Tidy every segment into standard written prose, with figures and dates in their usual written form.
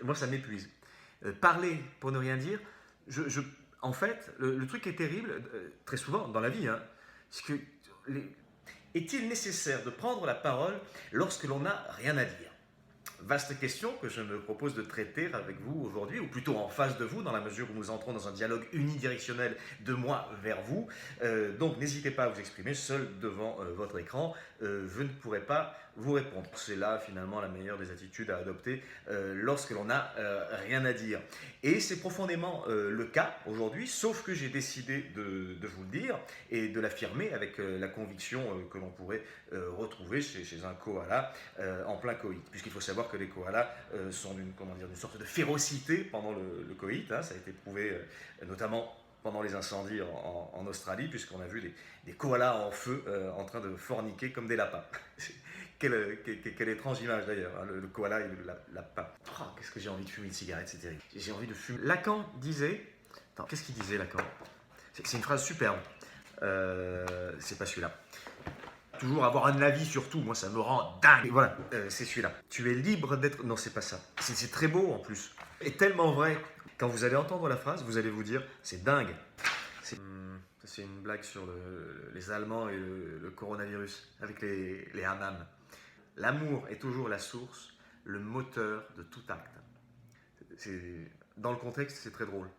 moi ça m'épuise. Parler pour ne rien dire, en fait, le truc qui est terrible, très souvent dans la vie, hein, c'est que est-il nécessaire de prendre la parole lorsque l'on n'a rien à dire? Vaste question que je me propose de traiter avec vous aujourd'hui, ou plutôt en face de vous, dans la mesure où nous entrons dans un dialogue unidirectionnel de moi vers vous. Donc n'hésitez pas à vous exprimer seul devant votre écran. Je ne pourrai pas vous répondre. C'est là finalement la meilleure des attitudes à adopter lorsque l'on n'a rien à dire. Et c'est profondément le cas aujourd'hui, sauf que j'ai décidé de vous le dire et de l'affirmer avec la conviction que l'on pourrait retrouver chez un koala en plein coït. Puisqu'il faut savoir que les koalas sont d'une sorte de férocité pendant le coït. Hein, ça a été prouvé notamment pendant les incendies en Australie, puisqu'on a vu des koalas en feu en train de forniquer comme des lapins. Quelle étrange image d'ailleurs, hein, le koala et le lapin. Oh, qu'est-ce que j'ai envie de fumer une cigarette, c'est terrible. J'ai envie de fumer. Lacan disait... Attends, qu'est-ce qu'il disait Lacan? C'est une phrase superbe. C'est pas celui-là. Toujours avoir un avis sur tout, moi ça me rend dingue. Et voilà, c'est celui-là. Tu es libre d'être... Non, c'est pas ça. C'est très beau en plus. Et tellement vrai. Quand vous allez entendre la phrase, vous allez vous dire, c'est dingue. C'est une blague sur les Allemands et le coronavirus, avec les hammams. L'amour est toujours la source, le moteur de tout acte. Dans le contexte, c'est très drôle.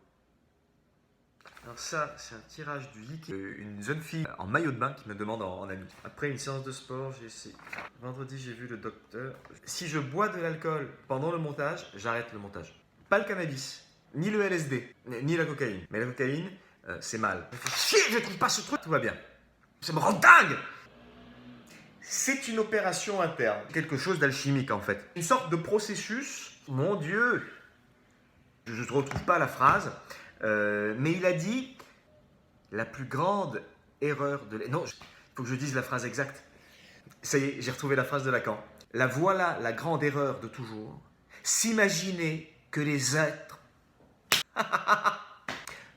Alors ça, c'est un tirage du Lik. Une jeune fille en maillot de bain qui me demande en ami. Après une séance de sport, vendredi, j'ai vu le docteur. Si je bois de l'alcool pendant le montage, j'arrête le montage. Pas le cannabis, ni le LSD, ni la cocaïne. Mais la cocaïne, c'est mal. Je fais chier, je trouve pas ce truc, tout va bien. Ça me rend dingue. C'est une opération interne, quelque chose d'alchimique en fait. Une sorte de processus, mon Dieu, je ne retrouve pas la phrase, mais il a dit la plus grande erreur de... Non, il faut que je dise la phrase exacte. Ça y est, j'ai retrouvé la phrase de Lacan. La voilà la grande erreur de toujours, s'imaginer que les êtres...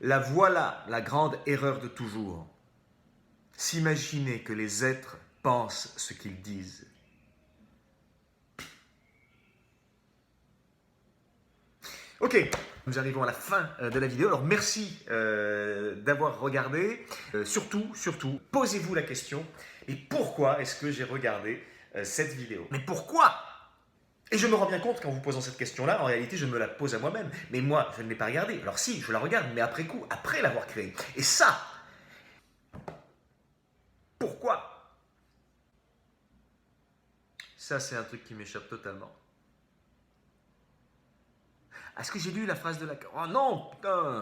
La voilà la grande erreur de toujours, s'imaginer que les êtres pensent ce qu'ils disent. Ok, nous arrivons à la fin de la vidéo. Alors merci d'avoir regardé. Surtout, posez-vous la question, et pourquoi est-ce que j'ai regardé cette vidéo? Mais pourquoi? Et je me rends bien compte qu'en vous posant cette question-là, en réalité, je me la pose à moi-même. Mais moi, je ne l'ai pas regardée. Alors si, je la regarde, mais après coup, après l'avoir créée. Et ça, pourquoi? Ça, c'est un truc qui m'échappe totalement. Est-ce que j'ai lu la phrase de Lacan? Oh non, putain!